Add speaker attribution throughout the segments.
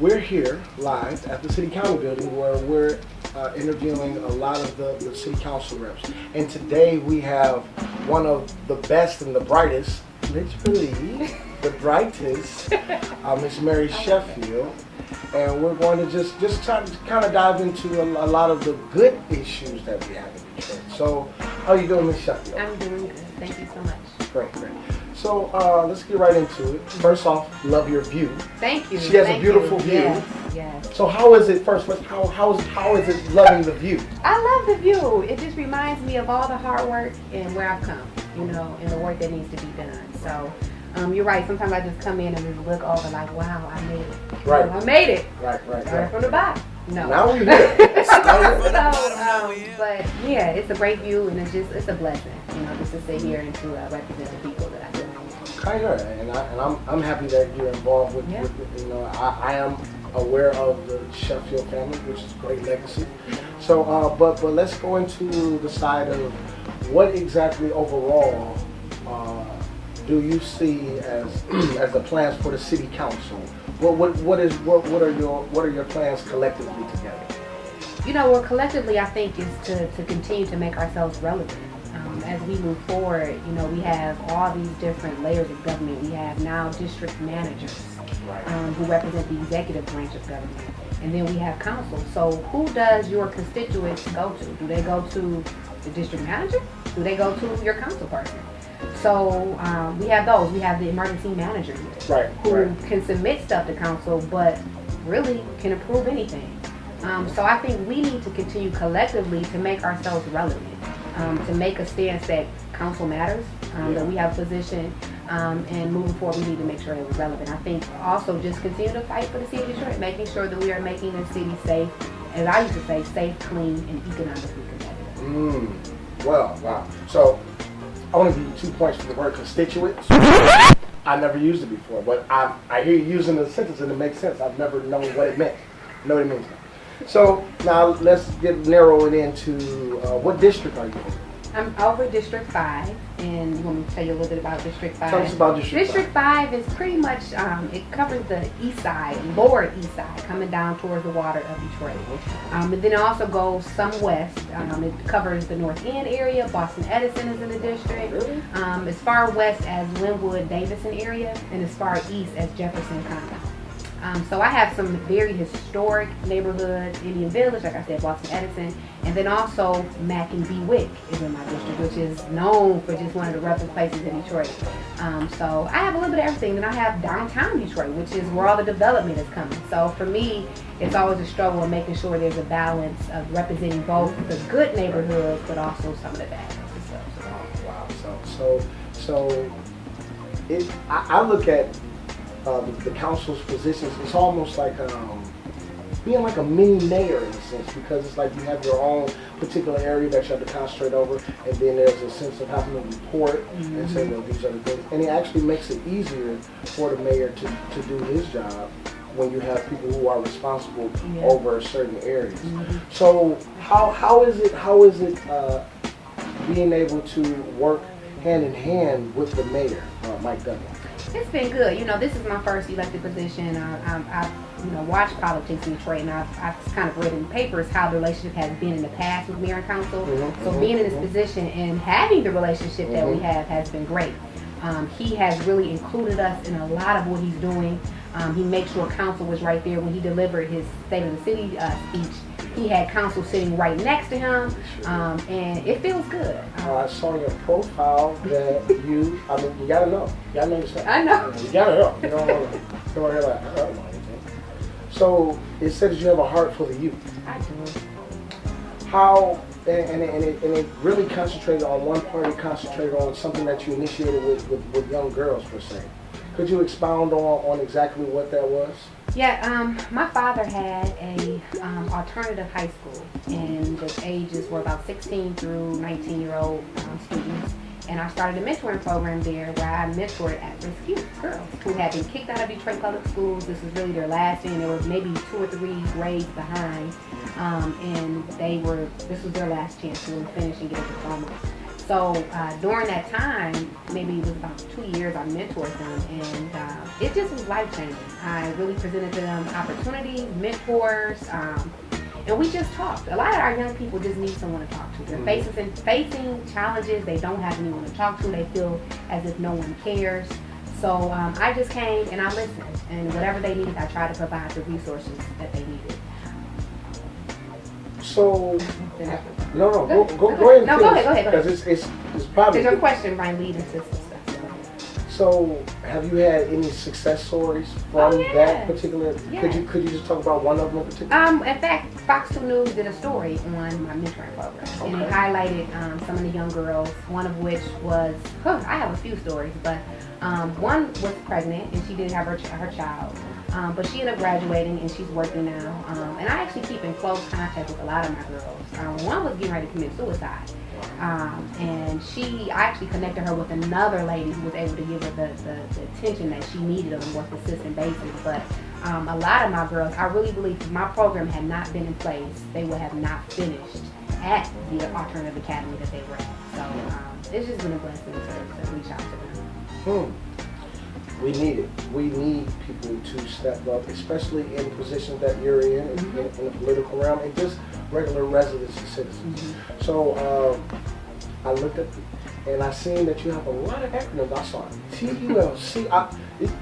Speaker 1: We're here live at the City County building where we're interviewing a lot of the City Council reps. And today we have one of the best and the brightest, literally the brightest, Miss Mary Sheffield. And we're going to just try to kind of dive into a lot of the good issues that we have in Detroit. So, how are you doing, Miss Sheffield?
Speaker 2: I'm doing good. Thank you so much.
Speaker 1: Great. So let's get right into it. First off, love your view.
Speaker 2: Thank you.
Speaker 1: She has a beautiful view.
Speaker 2: Yes.
Speaker 1: So how is it first? How is it loving the view?
Speaker 2: I love the view. It just reminds me of all the hard work and where I've come, and the work that needs to be done. So you're right. Sometimes I just come in and just look over like, wow, I made it.
Speaker 1: Right.
Speaker 2: I made it.
Speaker 1: Right.
Speaker 2: Started from the bottom. No.
Speaker 1: Now we're here.
Speaker 2: But yeah, it's a great view and it's a blessing, just to sit here and to represent the people that I do.
Speaker 1: And I'm happy that you're involved with I am aware of the Sheffield family, which is a great legacy. So, but let's go into the side of what exactly overall do you see as the plans for the city council? What are your plans collectively together?
Speaker 2: Well, collectively, I think is to continue to make ourselves relevant. As we move forward, we have all these different layers of government. We have now district managers who represent the executive branch of government. And then we have council. So who does your constituents go to? Do they go to the district manager? Do they go to your council person? So we have those. We have the emergency manager here who can submit stuff to council, but really can approve anything. So I think we need to continue collectively to make ourselves relevant. To make a stance that council matters, that we have a position, and moving forward we need to make sure that we're relevant. I think also just continue to fight for the city of Detroit, making sure that we are making the city safe, as I used to say, safe, clean, and economically competitive.
Speaker 1: Wow. So I want to give you 2 points for the word constituents. I never used it before, but I hear you using the sentence and it makes sense. I've never known what it meant. I know what it means now. So now let's narrow it into what district are you in?
Speaker 2: I'm over District 5, and you want me to tell you a little bit about District 5?
Speaker 1: Tell us about District 5.
Speaker 2: District 5 is pretty much, it covers the east side, lower east side, coming down towards the water of Detroit. And then it also goes some west. It covers the North End area. Boston Edison is in the district.
Speaker 1: Really?
Speaker 2: As far west as Linwood, Davison area, and as far east as Jefferson County. So I have some very historic neighborhoods, Indian Village, like I said, Boston Edison, and then also Mack and B. Wick is in my district, which is known for just one of the roughest places in Detroit. So I have a little bit of everything. Then I have downtown Detroit, which is where all the development is coming. So for me, it's always a struggle of making sure there's a balance of representing both the good neighborhoods, but also some of the bad and stuff.
Speaker 1: Wow. So I look at the council's positions, it's almost like being like a mini mayor in a sense, because it's like you have your own particular area that you have to concentrate over, and then there's a sense of having to report and say, well, these are the things. And it actually makes it easier for the mayor to do his job when you have people who are responsible over certain areas. So how is it being able to work hand in hand with the mayor, Mike Duggan?
Speaker 2: It's been good. This is my first elected position. I've watched politics in Detroit, and I've kind of read in the papers how the relationship has been in the past with mayor and council. So being in this position and having the relationship that we have has been great. He has really included us in a lot of what he's doing. He makes sure council was right there when he delivered his State of the City speech. He had council sitting right next to him, and it feels good.
Speaker 1: I saw your profile that you gotta know. You gotta know yourself.
Speaker 2: I know.
Speaker 1: You gotta know. You don't want to hear like, I don't know anything. So it says you have a heart for the youth.
Speaker 2: I do.
Speaker 1: How, and it really concentrated on one part, it concentrated on something that you initiated with young girls, per se. Could you expound on exactly what that was?
Speaker 2: Yeah, my father had a alternative high school, and the ages were about 16 through 19-year-old students. And I started a mentoring program there where I mentored at-risk youth girls who had been kicked out of Detroit public schools. This was really their last year, and they were maybe 2 or 3 grades behind. And this was their last chance to really finish and get a diploma. So during that time, maybe it was about 2 years, I mentored them, and it just was life-changing. I really presented to them opportunities, mentors, and we just talked. A lot of our young people just need someone to talk to. They're facing challenges. They don't have anyone to talk to. They feel as if no one cares. So I just came and I listened, and whatever they needed, I tried to provide the resources that they needed.
Speaker 1: So, no, go ahead.
Speaker 2: No, go ahead.
Speaker 1: Because it's probably.
Speaker 2: Because your question might lead into some stuff.
Speaker 1: So, have you had any success stories from that particular?
Speaker 2: Yes.
Speaker 1: Could you just talk about one of them in particular?
Speaker 2: In fact, Fox 2 News did a story on my mentoring program, and it highlighted some of the young girls. One of which was, I have a few stories, but one was pregnant and she didn't have her child. But she ended up graduating and she's working now. And I actually keep in close contact with a lot of my girls. One was getting ready to commit suicide. And I actually connected her with another lady who was able to give her the attention that she needed on a more consistent basis. But a lot of my girls, I really believe if my program had not been in place, they would have not finished at the alternative academy that they were at. So it's just been a blessing to reach out to them.
Speaker 1: We need it. We need people to step up, especially in positions that you're in the political realm, and just regular residents and citizens. So I looked at and I seen that you have a lot of acronyms. I saw TULC.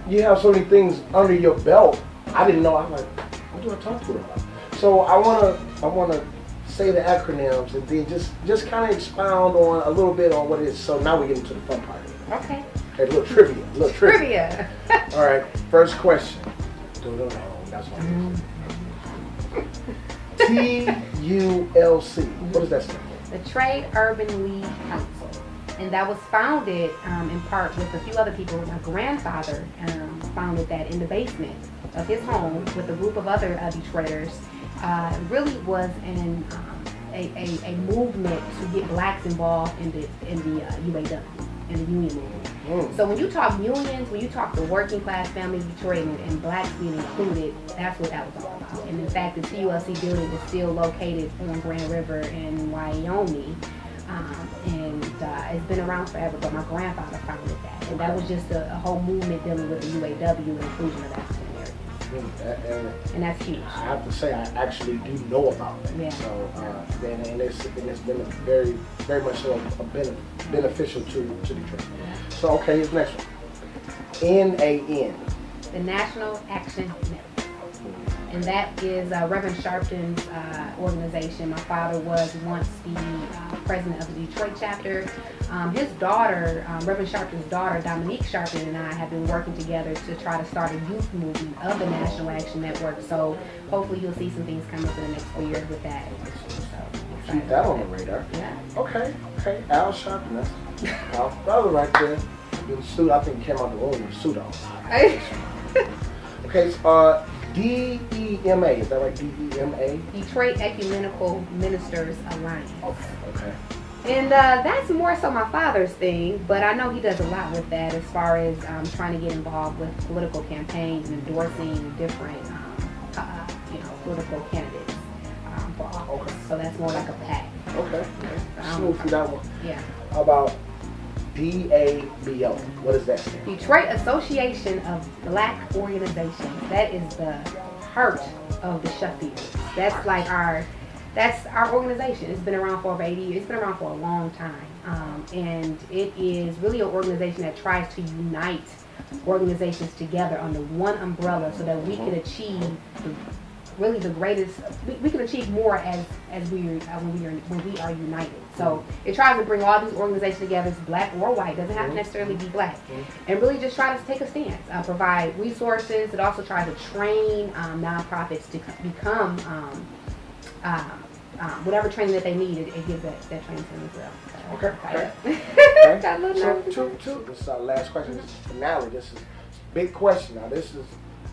Speaker 1: You have so many things under your belt. I didn't know. I'm like, what do I talk to her about? So I wanna say the acronyms and then just kind of expound on a little bit on what it is. So now we get into the fun part.
Speaker 2: Okay.
Speaker 1: Okay, a little trivia. All right, first question. That's one. TULC. What does that stand for?
Speaker 2: The Trade Urban League Council. And that was founded in part with a few other people. My grandfather founded that in the basement of his home with a group of other Detroiters. Really was a movement to get blacks involved in the UAW, in the union movement. So when you talk unions, when you talk the working class families of Detroit and blacks being included, that's what that was all about. And in fact, the TULC building is still located on Grand River in Wyoming. And it's been around forever, but my grandfather founded that. And that was just a whole movement dealing with the UAW and inclusion of African Americans. And that's huge.
Speaker 1: I have to say, I actually do know about that.
Speaker 2: Yeah.
Speaker 1: So, and it's been a very, very much so beneficial to Detroit. So, okay, here's the next one. NAN.
Speaker 2: The National Action Network. And that is Reverend Sharpton's organization. My father was once the president of the Detroit chapter. His daughter, Reverend Sharpton's daughter, Dominique Sharpton, and I have been working together to try to start a youth movement of the National Action Network. So hopefully you'll see some things come up in the next few years with that. So,
Speaker 1: keep that on the radar.
Speaker 2: Yeah.
Speaker 1: Okay. Al Sharpton, that's Al's brother right there. The suit, I think he came out the room with a suit on. Okay, so, DEMA, is that right? DEMA?
Speaker 2: Detroit Ecumenical Ministers Alliance.
Speaker 1: Okay.
Speaker 2: And that's more so my father's thing, but I know he does a lot with that as far as trying to get involved with political campaigns and endorsing different, political candidates for office. Okay. So that's more like a PAC.
Speaker 1: Okay. Smooth through that one.
Speaker 2: Yeah.
Speaker 1: How about DABO? What is that?
Speaker 2: Detroit Association of Black Organizations. That is the heart of the Sheffield. That's like our organization. It's been around for over 80 years. It's been around for a long time. And it is really an organization that tries to unite organizations together under one umbrella so that we can achieve the greatest. We can achieve more as when we are united. So it tries to bring all these organizations together, it's black or white, doesn't have to necessarily be black, and really just try to take a stance, provide resources. It also tries to train nonprofits to become whatever training that they need. It gives that training to them as well.
Speaker 1: Okay.
Speaker 2: Got a little nervous.
Speaker 1: Two. This is our last question. This is the finale. This is a big question. Now this is,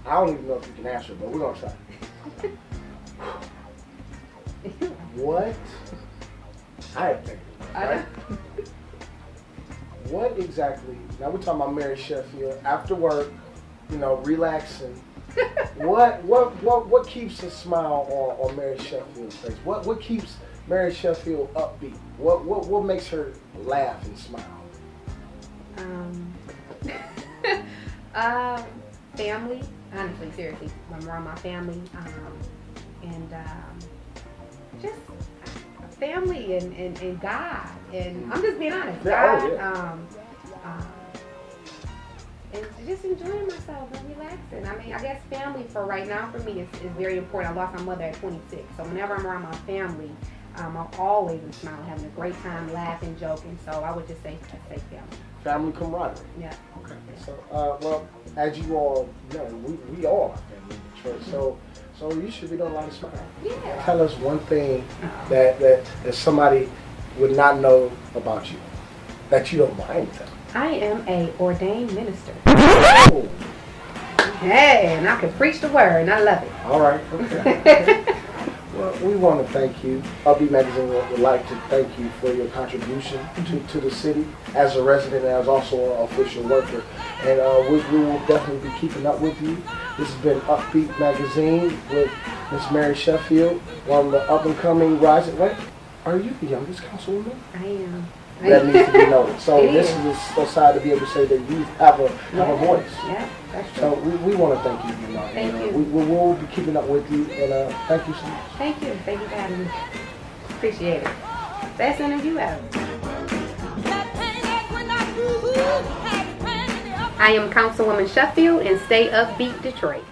Speaker 1: I don't even know if you can answer it, but we're gonna try. What? I think. Right? What exactly? Now we're talking about Mary Sheffield after work, relaxing. What keeps a smile on Mary Sheffield's face? What keeps Mary Sheffield upbeat? What makes her laugh and smile?
Speaker 2: Family. Honestly, seriously, I'm around my family, and just family and God. And I'm just being honest. God. And just enjoying myself and relaxing. I mean, I guess family for right now for me is very important. I lost my mother at 26, so whenever I'm around my family, I'm always smiling, having a great time, laughing, joking. So I would just say family.
Speaker 1: Family camaraderie.
Speaker 2: Yeah.
Speaker 1: Okay. So, well, as you all know, we all are family in Detroit. So you should be doing a lot of smiling.
Speaker 2: Yeah.
Speaker 1: Tell us one thing that somebody would not know about you that you don't mind telling.
Speaker 2: I am a ordained minister.
Speaker 1: Oh.
Speaker 2: Hey, and I can preach the word, and I love it.
Speaker 1: All right. Okay. Well, we want to thank you. Upbeat Magazine would like to thank you for your contribution to the city as a resident and as also an official worker. And we will definitely be keeping up with you. This has been Upbeat Magazine with Miss Mary Sheffield, one of the up-and-coming rising. Wait, are you the youngest councilwoman?
Speaker 2: I am.
Speaker 1: That needs to be noted. So this is a side to be able to say that you have a voice.
Speaker 2: Yeah, that's true.
Speaker 1: So we want to thank you.
Speaker 2: Thank you.
Speaker 1: We will be keeping up with you, and thank you so much.
Speaker 2: Thank you. Thank you for having me. Appreciate it. Best interview ever. I am Councilwoman Sheffield and stay upbeat Detroit.